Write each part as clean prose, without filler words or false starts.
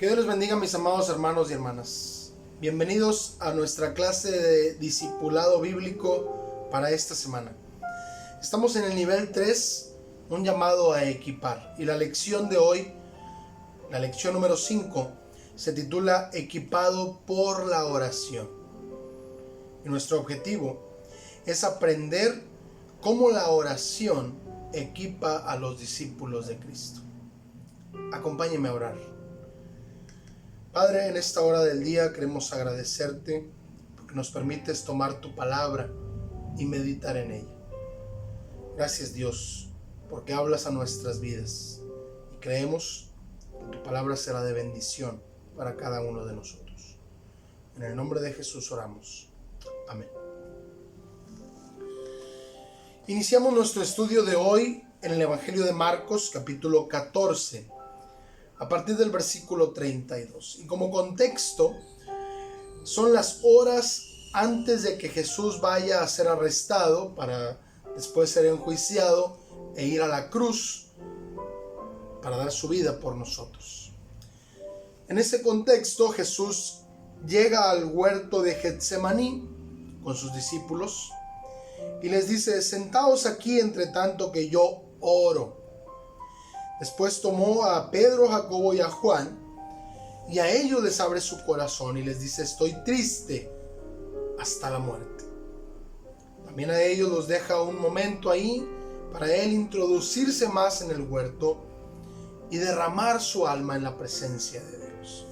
Que Dios les bendiga, mis amados hermanos y hermanas. Bienvenidos a nuestra clase de discipulado bíblico para esta semana. Estamos en el nivel 3, un llamado a equipar. Y la lección de hoy, la lección número 5, se titula Equipado por la oración. Y nuestro objetivo es aprender cómo la oración equipa a los discípulos de Cristo. Acompáñenme a orar. Padre, en esta hora del día queremos agradecerte porque nos permites tomar tu palabra y meditar en ella. Gracias, Dios, porque hablas a nuestras vidas y creemos que tu palabra será de bendición para cada uno de nosotros. En el nombre de Jesús oramos. Amén. Iniciamos nuestro estudio de hoy en el Evangelio de Marcos, capítulo 14. A partir del versículo 32. Y como contexto, son las horas antes de que Jesús vaya a ser arrestado para después ser enjuiciado e ir a la cruz para dar su vida por nosotros. En ese contexto, Jesús llega al huerto de Getsemaní con sus discípulos y les dice: sentaos aquí entre tanto que yo oro. Después tomó a Pedro, Jacobo y a Juan, y a ellos les abre su corazón y les dice: estoy triste hasta la muerte. También a ellos los deja un momento ahí para él introducirse más en el huerto y derramar su alma en la presencia de Dios.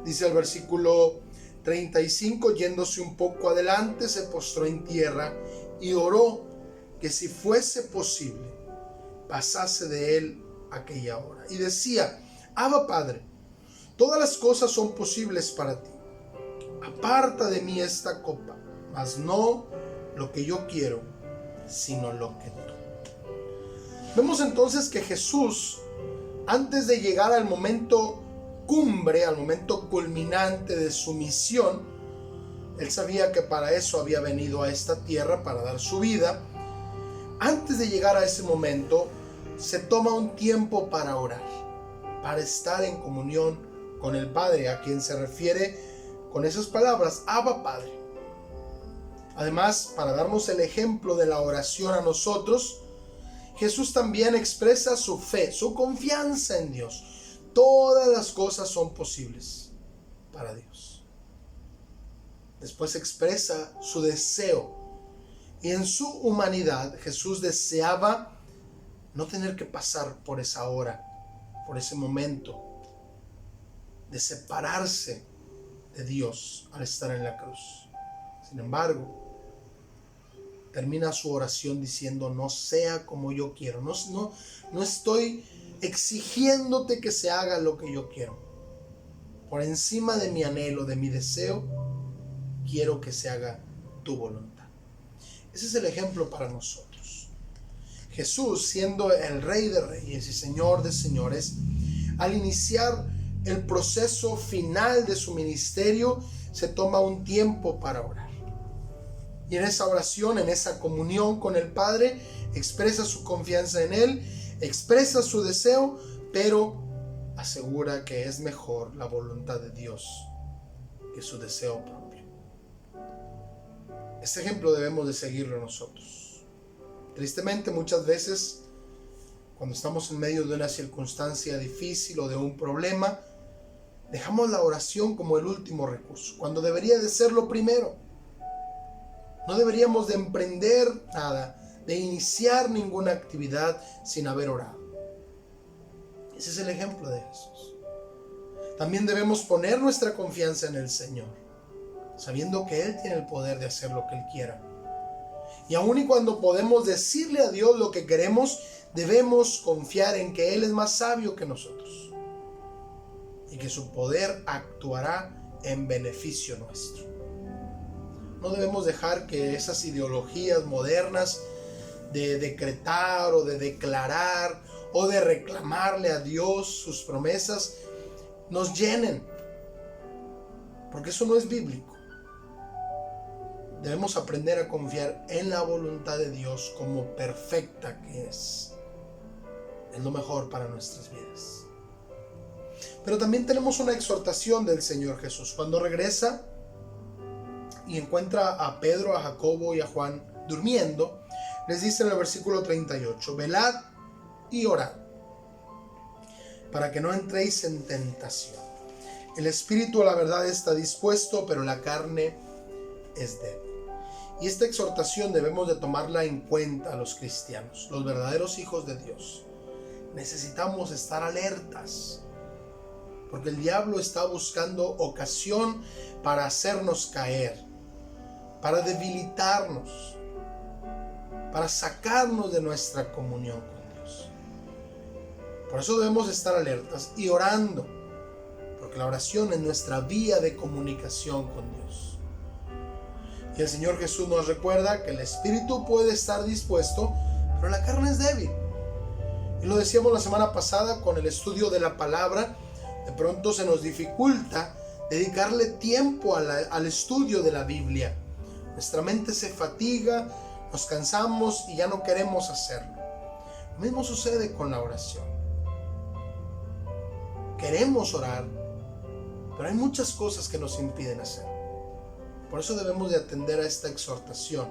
Dice el versículo 35, yéndose un poco adelante, se postró en tierra y oró que si fuese posible, pasase de él aquella hora. Y decía: Abba, Padre, todas las cosas son posibles para ti. Aparta de mí esta copa, mas no lo que yo quiero, sino lo que tú. Vemos entonces que Jesús, antes de llegar al momento cumbre, al momento culminante de su misión, él sabía que para eso había venido a esta tierra, para dar su vida. Antes de llegar a ese momento, se toma un tiempo para orar, para estar en comunión con el Padre, a quien se refiere con esas palabras: Abba, Padre. Además, para darnos el ejemplo de la oración a nosotros, Jesús también expresa su fe, su confianza en Dios. Todas las cosas son posibles para Dios. Después expresa su deseo, y en su humanidad Jesús deseaba no tener que pasar por esa hora, por ese momento de separarse de Dios al estar en la cruz. Sin embargo, termina su oración diciendo: no sea como yo quiero. No estoy exigiéndote que se haga lo que yo quiero. Por encima de mi anhelo, de mi deseo, quiero que se haga tu voluntad. Ese es el ejemplo para nosotros. Jesús, siendo el Rey de Reyes y Señor de Señores, al iniciar el proceso final de su ministerio, se toma un tiempo para orar. Y en esa oración, en esa comunión con el Padre, expresa su confianza en Él, expresa su deseo, pero asegura que es mejor la voluntad de Dios que su deseo propio. Este ejemplo debemos de seguirlo nosotros. Tristemente, muchas veces, cuando estamos en medio de una circunstancia difícil o de un problema, dejamos la oración como el último recurso, cuando debería de ser lo primero. No deberíamos de emprender nada, de iniciar ninguna actividad sin haber orado. Ese es el ejemplo de Jesús. También debemos poner nuestra confianza en el Señor, sabiendo que Él tiene el poder de hacer lo que Él quiera. Y aun y cuando podemos decirle a Dios lo que queremos, debemos confiar en que Él es más sabio que nosotros y que su poder actuará en beneficio nuestro. No debemos dejar que esas ideologías modernas de decretar o de declarar o de reclamarle a Dios sus promesas nos llenen, porque eso no es bíblico. Debemos aprender a confiar en la voluntad de Dios como perfecta que es. Es lo mejor para nuestras vidas. Pero también tenemos una exhortación del Señor Jesús. Cuando regresa y encuentra a Pedro, a Jacobo y a Juan durmiendo, les dice en el versículo 38, velad y orad, para que no entréis en tentación. El espíritu a la verdad está dispuesto, pero la carne es débil. Y esta exhortación debemos de tomarla en cuenta los cristianos, los verdaderos hijos de Dios. Necesitamos estar alertas, porque el diablo está buscando ocasión para hacernos caer, para debilitarnos, para sacarnos de nuestra comunión con Dios. Por eso debemos estar alertas y orando, porque la oración es nuestra vía de comunicación con Dios. Y el Señor Jesús nos recuerda que el espíritu puede estar dispuesto, pero la carne es débil. Y lo decíamos la semana pasada con el estudio de la palabra. De pronto se nos dificulta dedicarle tiempo al estudio de la Biblia. Nuestra mente se fatiga, nos cansamos y ya no queremos hacerlo. Lo mismo sucede con la oración. Queremos orar, pero hay muchas cosas que nos impiden hacerlo. Por eso debemos de atender a esta exhortación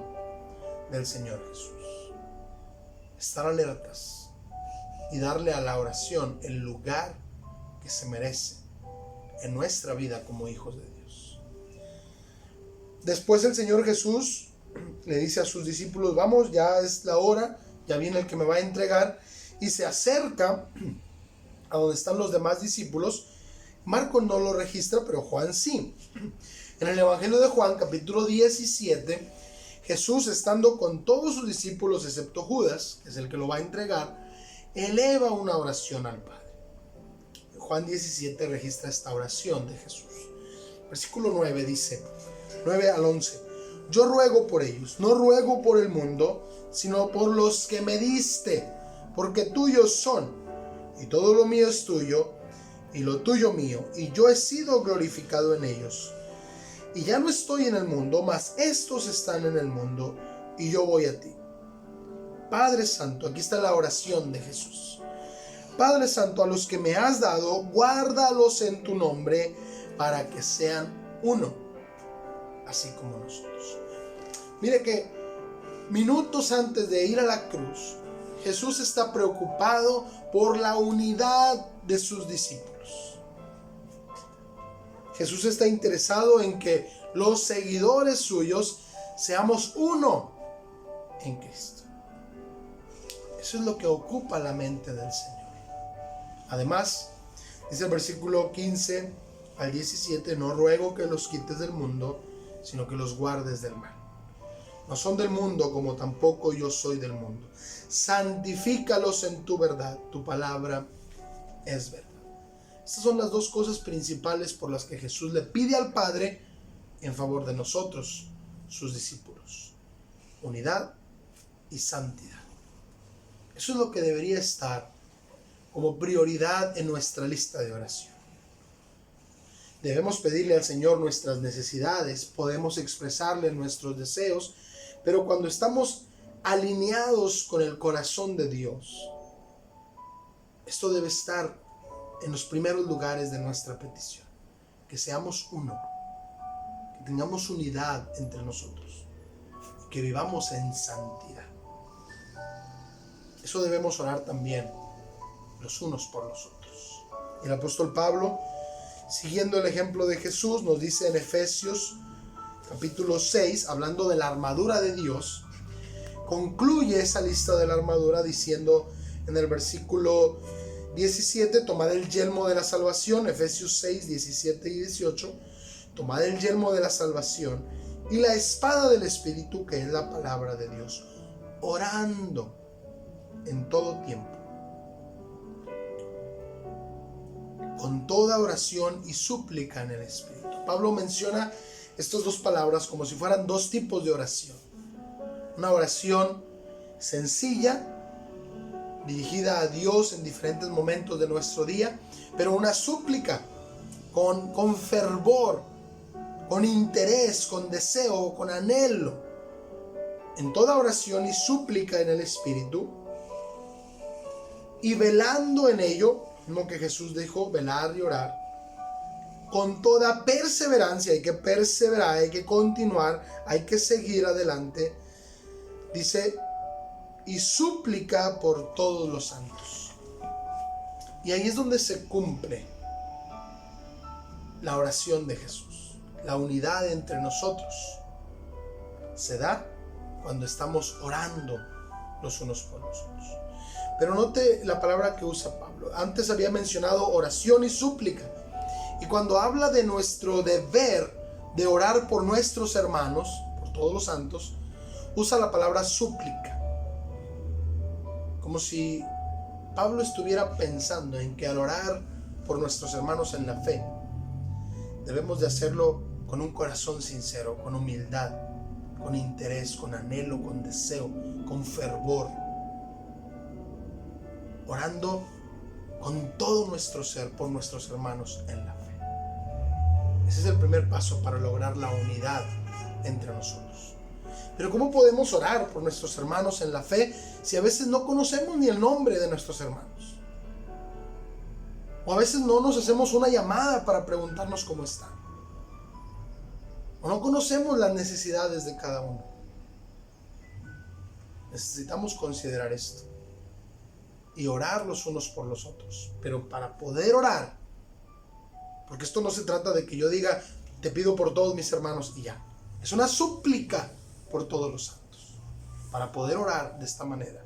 del Señor Jesús. Estar alertas y darle a la oración el lugar que se merece en nuestra vida como hijos de Dios. Después el Señor Jesús le dice a sus discípulos, vamos, ya es la hora, ya viene el que me va a entregar, y se acerca a donde están los demás discípulos. Marcos no lo registra, pero Juan sí. En el Evangelio de Juan, capítulo 17, Jesús, estando con todos sus discípulos, excepto Judas, que es el que lo va a entregar, eleva una oración al Padre. Juan 17 registra esta oración de Jesús. Versículo 9 dice, 9 al 11, yo ruego por ellos, no ruego por el mundo, sino por los que me diste, porque tuyos son, y todo lo mío es tuyo, y lo tuyo mío, y yo he sido glorificado en ellos. Y ya no estoy en el mundo, mas estos están en el mundo, y yo voy a ti. Padre Santo, aquí está la oración de Jesús. Padre Santo, a los que me has dado, guárdalos en tu nombre, para que sean uno, así como nosotros. Mire que minutos antes de ir a la cruz, Jesús está preocupado por la unidad de sus discípulos. Jesús está interesado en que los seguidores suyos seamos uno en Cristo. Eso es lo que ocupa la mente del Señor. Además, dice el versículo 15 al 17, no ruego que los quites del mundo, sino que los guardes del mal. No son del mundo, como tampoco yo soy del mundo. Santifícalos en tu verdad, tu palabra es verdad. Estas son las dos cosas principales por las que Jesús le pide al Padre en favor de nosotros, sus discípulos. Unidad y santidad. Eso es lo que debería estar como prioridad en nuestra lista de oración. Debemos pedirle al Señor nuestras necesidades, podemos expresarle nuestros deseos, pero cuando estamos alineados con el corazón de Dios, esto debe estar en los primeros lugares de nuestra petición. Que seamos uno, que tengamos unidad entre nosotros, que vivamos en santidad. Eso debemos orar también los unos por los otros. El apóstol Pablo, siguiendo el ejemplo de Jesús, nos dice en Efesios capítulo 6, hablando de la armadura de Dios, concluye esa lista de la armadura diciendo en el versículo 17, tomad el yelmo de la salvación, Efesios 6, 17 y 18, tomad el yelmo de la salvación y la espada del Espíritu, que es la palabra de Dios, orando en todo tiempo, con toda oración y súplica en el Espíritu. Pablo menciona estas dos palabras como si fueran dos tipos de oración. Una oración sencilla, dirigida a Dios en diferentes momentos de nuestro día, pero una súplica con fervor, con interés, con deseo, con anhelo, en toda oración y súplica en el Espíritu, y velando en ello Mismo que Jesús dijo, velar y orar. Con toda perseverancia, hay que perseverar, hay que continuar, hay que seguir adelante. Dice, y súplica por todos los santos. Y ahí es donde se cumple la oración de Jesús. La unidad entre nosotros se da cuando estamos orando los unos por los otros. Pero note la palabra que usa Pablo. Antes había mencionado oración y súplica. Y cuando habla de nuestro deber de orar por nuestros hermanos, por todos los santos, usa la palabra súplica. Como si Pablo estuviera pensando en que al orar por nuestros hermanos en la fe, debemos de hacerlo con un corazón sincero, con humildad, con interés, con anhelo, con deseo, con fervor. Orando con todo nuestro ser por nuestros hermanos en la fe. Ese es el primer paso para lograr la unidad entre nosotros. Pero ¿cómo podemos orar por nuestros hermanos en la fe si a veces no conocemos ni el nombre de nuestros hermanos? O a veces no nos hacemos una llamada para preguntarnos cómo están. O no conocemos las necesidades de cada uno. Necesitamos considerar esto y orar los unos por los otros. Pero para poder orar, porque esto no se trata de que yo diga, te pido por todos mis hermanos y ya. Es una súplica por todos los santos. Para poder orar de esta manera,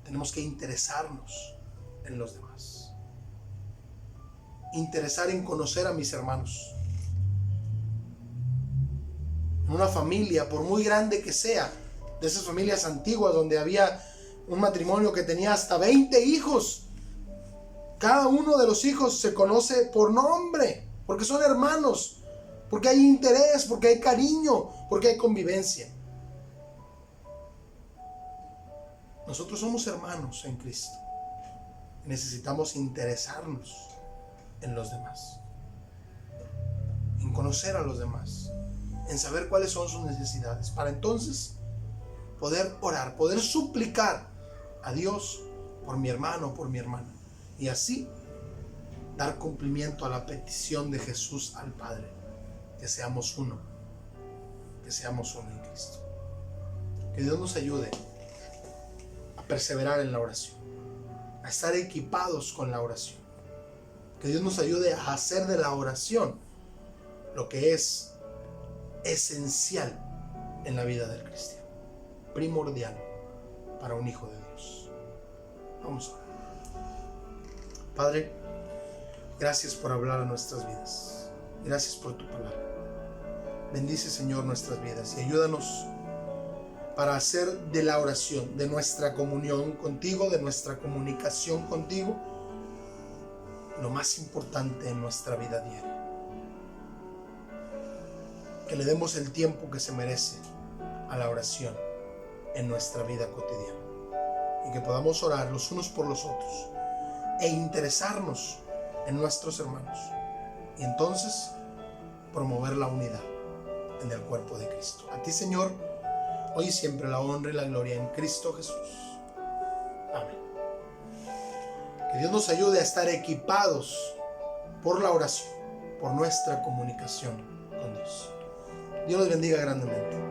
tenemos que interesarnos en los demás. Interesar en conocer a mis hermanos. En una familia, por muy grande que sea, de esas familias antiguas donde había un matrimonio que tenía hasta 20 hijos. Cada uno de los hijos se conoce por nombre, porque son hermanos, porque hay interés, porque hay cariño, porque hay convivencia. Nosotros somos hermanos en Cristo. Necesitamos interesarnos en los demás, en conocer a los demás, en saber cuáles son sus necesidades, para entonces poder orar, poder suplicar a Dios por mi hermano, por mi hermana. Y así dar cumplimiento a la petición de Jesús al Padre, que seamos uno en Cristo. Que Dios nos ayude a perseverar en la oración, a estar equipados con la oración. Que Dios nos ayude a hacer de la oración lo que es esencial en la vida del cristiano, primordial para un hijo de Dios. Vamos a orar. Padre, gracias por hablar a nuestras vidas. Gracias por tu palabra. Bendice, Señor, nuestras vidas y ayúdanos para hacer de la oración, de nuestra comunión contigo, de nuestra comunicación contigo, lo más importante en nuestra vida diaria. Que le demos el tiempo que se merece a la oración en nuestra vida cotidiana y que podamos orar los unos por los otros e interesarnos en nuestros hermanos y entonces promover la unidad en el cuerpo de Cristo. A ti, Señor, hoy y siempre la honra y la gloria en Cristo Jesús. Amén. Que Dios nos ayude a estar equipados por la oración, por nuestra comunicación con Dios. Dios los bendiga grandemente.